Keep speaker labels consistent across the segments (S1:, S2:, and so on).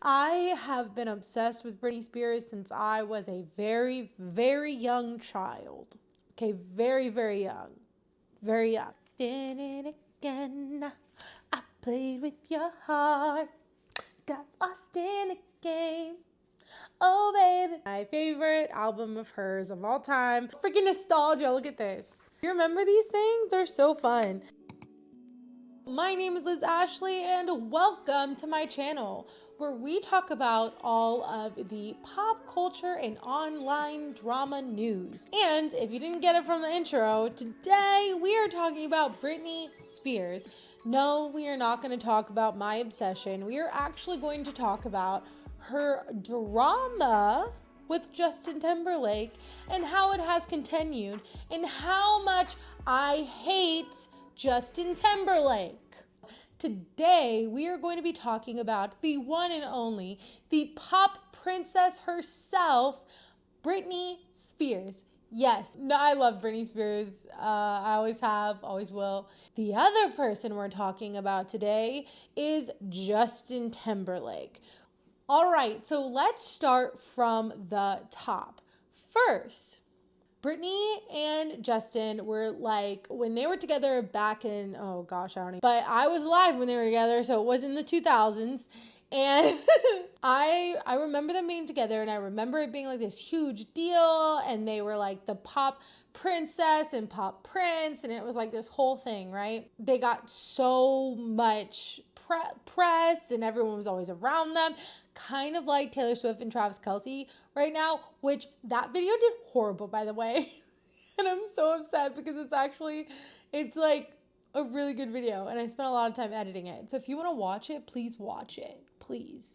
S1: I have been obsessed with Britney Spears since I was a very, very young child. Okay, very, very young. Very young. Did it again. I played with your heart. Got lost in the game. Oh, baby. My favorite album of hers of all time. Freaking nostalgia. Look at this. You remember these things? They're so fun. My name is Liz Ashley, and welcome to my channel, where we talk about all of the pop culture and online drama news. And if you didn't get it from the intro, today we are talking about Britney Spears. No, we are not going to talk about my obsession. We are actually going to talk about her drama with Justin Timberlake and how it has continued and how much I hate Justin Timberlake. Today, we are going to be talking about the one and only, the pop princess herself, Britney Spears. Yes, I love Britney Spears. I always have, always will. The other person we're talking about today is Justin Timberlake. All right, so let's start from the top. First, Britney and Justin were like, when they were together back in, oh gosh, I don't know. But I was alive when they were together, so it was in the 2000s. And I remember them being together, and I remember it being like this huge deal, and they were like the pop princess and pop prince, and it was like this whole thing, right? They got so much press, and everyone was always around them, kind of like Taylor Swift and Travis Kelce right now, which that video did horrible, by the way. And I'm so upset because it's like a really good video, and I spent a lot of time editing it. So if you want to watch it, please watch it, please.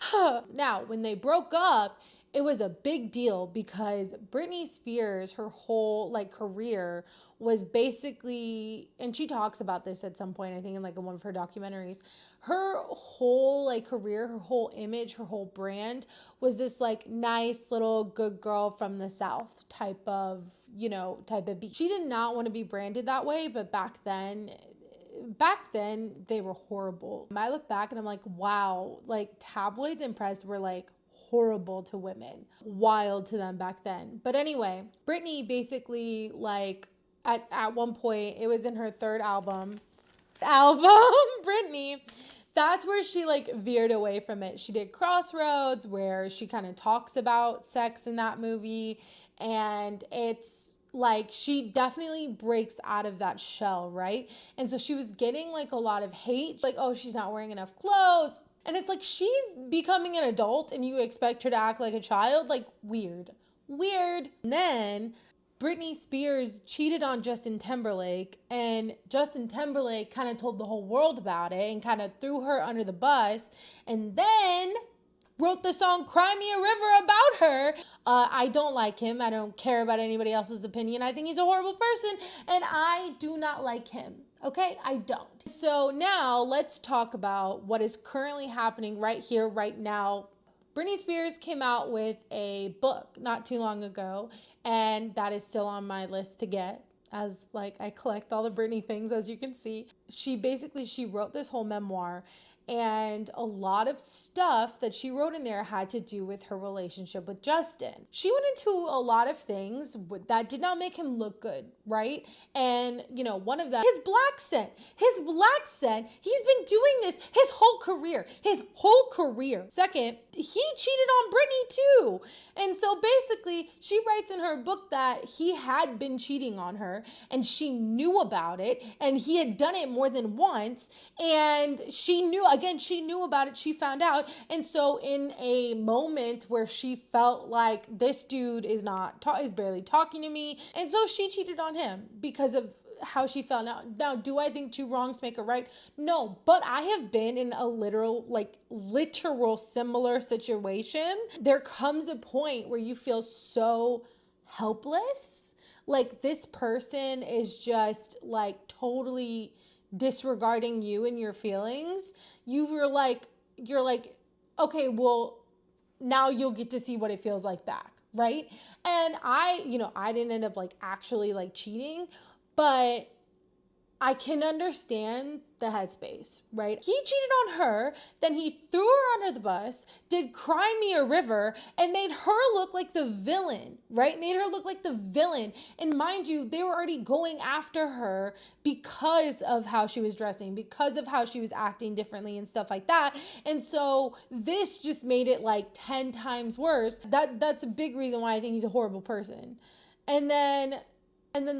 S1: Now, when they broke up, it was a big deal because Britney Spears, her whole like career was basically, and she talks about this at some point, I think in like one of her documentaries, her whole like career, her whole image, her whole brand was this like nice little good girl from the South type of beat. She did not want to be branded that way, but back then they were horrible. I look back and I'm like, wow, like tabloids and press were like horrible to women, wild to them back then. But anyway, Britney basically like at one point, it was in her third album, Britney, that's where she like veered away from it. She did Crossroads, where she kind of talks about sex in that movie, and it's like she definitely breaks out of that shell, right? And so she was getting like a lot of hate, like, oh, she's not wearing enough clothes. And it's like she's becoming an adult and you expect her to act like a child, like weird. And then Britney Spears cheated on Justin Timberlake, and Justin Timberlake kind of told the whole world about it and kind of threw her under the bus, and then wrote the song Cry Me a River about her. I don't like him. I don't care about anybody else's opinion. I think he's a horrible person, and I do not like him. Okay, I don't. So now let's talk about what is currently happening right here, right now. Britney Spears came out with a book not too long ago, and that is still on my list to get, as like I collect all the Britney things, as you can see. She wrote this whole memoir, and a lot of stuff that she wrote in there had to do with her relationship with Justin. She went into a lot of things that did not make him look good, right? And, one of them, his black scent. He's been doing this his whole career. Second, he cheated on Britney too. And so basically, she writes in her book that he had been cheating on her, and she knew about it, and he had done it more than once, and she knew about it, she found out. And so in a moment where she felt like this dude is barely talking to me, and so she cheated on him because of how she felt. Now, do I think two wrongs make a right? No, but I have been in a literal similar situation. There comes a point where you feel so helpless. Like this person is just like totally disregarding you and your feelings. You're like, okay, well, now you'll get to see what it feels like back, right? And I didn't end up like actually like cheating, but I can understand the headspace, right? He cheated on her, then he threw her under the bus, did Cry Me a River, and made her look like the villain, right? Made her look like the villain. And mind you, they were already going after her because of how she was dressing, because of how she was acting differently and stuff like that. And so this just made it like 10 times worse. That's a big reason why I think he's a horrible person. And then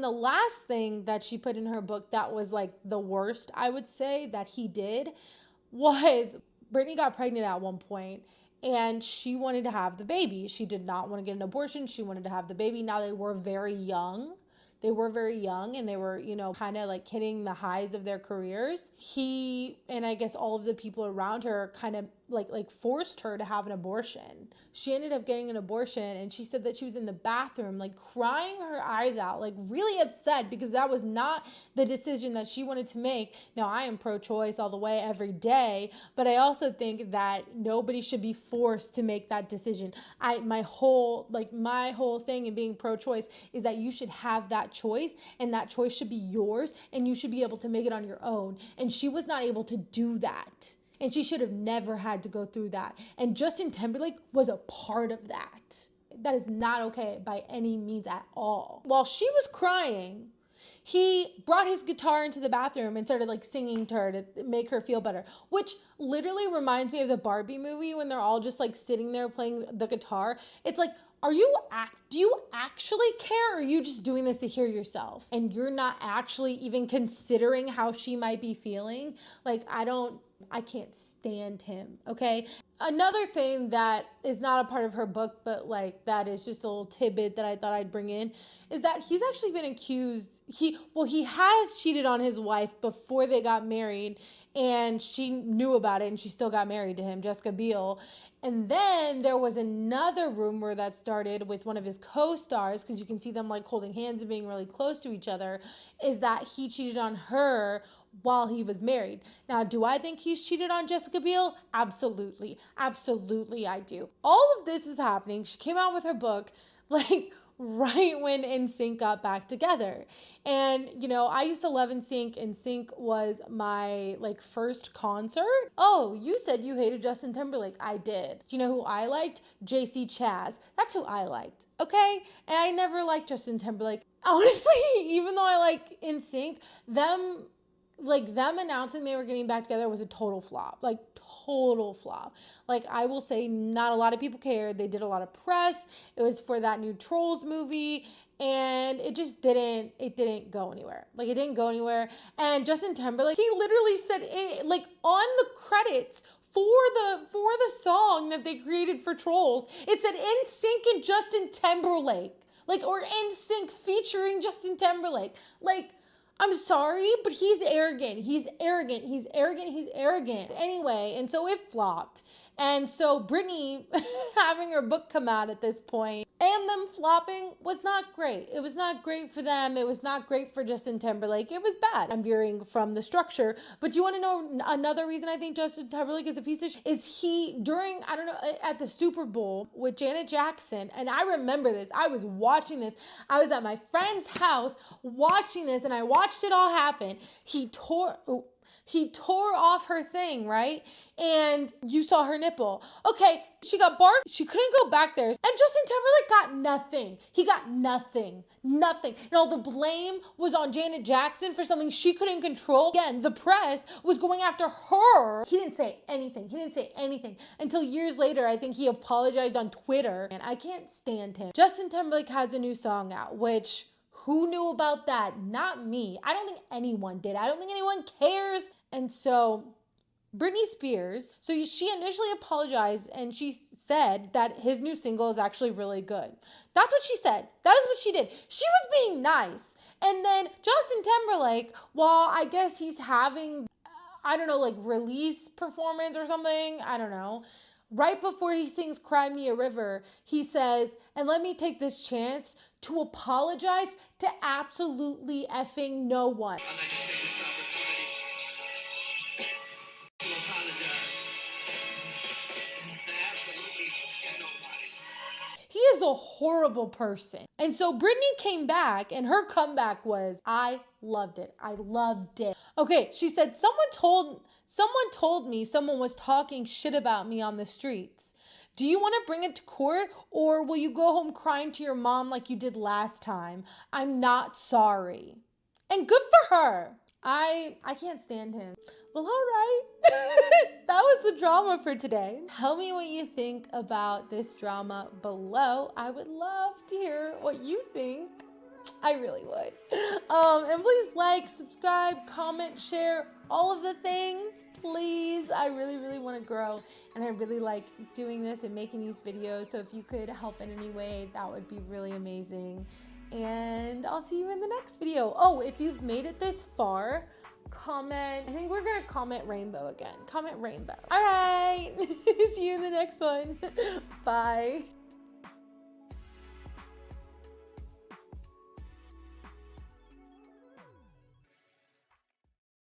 S1: the last thing that she put in her book that was like the worst, I would say, that he did was Britney got pregnant at one point and she wanted to have the baby. She did not want to get an abortion. She wanted to have the baby. Now they were very young. They were very young and they were, kind of like hitting the highs of their careers. He, and I guess all of the people around her kind of like forced her to have an abortion. She ended up getting an abortion and she said that she was in the bathroom like crying her eyes out, like really upset because that was not the decision that she wanted to make. Now I am pro-choice all the way every day, but I also think that nobody should be forced to make that decision. My whole thing in being pro-choice is that you should have that choice and that choice should be yours and you should be able to make it on your own. And she was not able to do that. And she should have never had to go through that. And Justin Timberlake was a part of that. That is not okay by any means at all. While she was crying, he brought his guitar into the bathroom and started like singing to her to make her feel better, which literally reminds me of the Barbie movie when they're all just like sitting there playing the guitar. It's like, do you actually care, or are you just doing this to hear yourself? And you're not actually even considering how she might be feeling? Like, I can't stand him, okay? Another thing that is not a part of her book, but like that is just a little tidbit that I thought I'd bring in, is that he's actually been accused, he has cheated on his wife before they got married, and she knew about it and she still got married to him, Jessica Biel. And then there was another rumor that started with one of his co-stars, because you can see them like holding hands and being really close to each other, is that he cheated on her while he was married. Now, do I think he's cheated on Jessica Biel? Absolutely. Absolutely, I do. All of this was happening. She came out with her book, like, right when NSYNC got back together. And, I used to love NSYNC. NSYNC was my, like, first concert. Oh, you said you hated Justin Timberlake. I did. Do you know who I liked? JC Chaz. That's who I liked, okay? And I never liked Justin Timberlake. Honestly, even though I like NSYNC, them announcing they were getting back together was a total flop. Like, total flop. Like, I will say not a lot of people cared. They did a lot of press. It was for that new Trolls movie, and it didn't go anywhere. Like, it didn't go anywhere. And Justin Timberlake, he literally said it, like, on the credits for the song that they created for Trolls, it said NSYNC and Justin Timberlake. Like, or NSYNC featuring Justin Timberlake. Like, I'm sorry, but he's arrogant. He's arrogant. He's arrogant. He's arrogant. Anyway, and so it flopped. And so Britney having her book come out at this point and them flopping was not great. It was not great for them. It was not great for Justin Timberlake. It was bad. I'm veering from the structure. But do you want to know another reason I think Justin Timberlake is a piece of shit? Is he, during, I don't know, at the Super Bowl with Janet Jackson, and I remember this. I was watching this. I was at my friend's house watching this, and I watched it all happen. He tore off her thing, right? And you saw her nipple. Okay, she got barfed. She couldn't go back there. And Justin Timberlake got nothing. He got nothing. Nothing. And all the blame was on Janet Jackson for something she couldn't control. Again, the press was going after her. He didn't say anything. He didn't say anything until years later. I think he apologized on Twitter. And I can't stand him. Justin Timberlake has a new song out, which... who knew about that? Not me. I don't think anyone did. I don't think anyone cares. And so Britney Spears, so she initially apologized and she said that his new single is actually really good. That's what she said. That is what she did. She was being nice. And then Justin Timberlake, while I guess he's having, I don't know, like release performance or something, I don't know. Right before he sings Cry Me a River, he says, and let me take this chance to apologize to absolutely effing no one. I'd like to take this opportunity to apologize to absolutely nobody. He is a horrible person. And so Britney came back, and her comeback was, I loved it. I loved it. Okay, she said, someone told me someone was talking shit about me on the streets. Do you want to bring it to court, or will you go home crying to your mom like you did last time? I'm not sorry. And good for her. I can't stand him. Well, all right. That was the drama for today. Tell me what you think about this drama below. I would love to hear what you think. I really would. And please like, subscribe, comment, share, all of the things, please. I really, really want to grow, and I really like doing this and making these videos. So if you could help in any way, that would be really amazing. And I'll see you in the next video. Oh, if you've made it this far, comment. I think we're gonna comment rainbow again. Comment rainbow. All right. See you in the next one. Bye.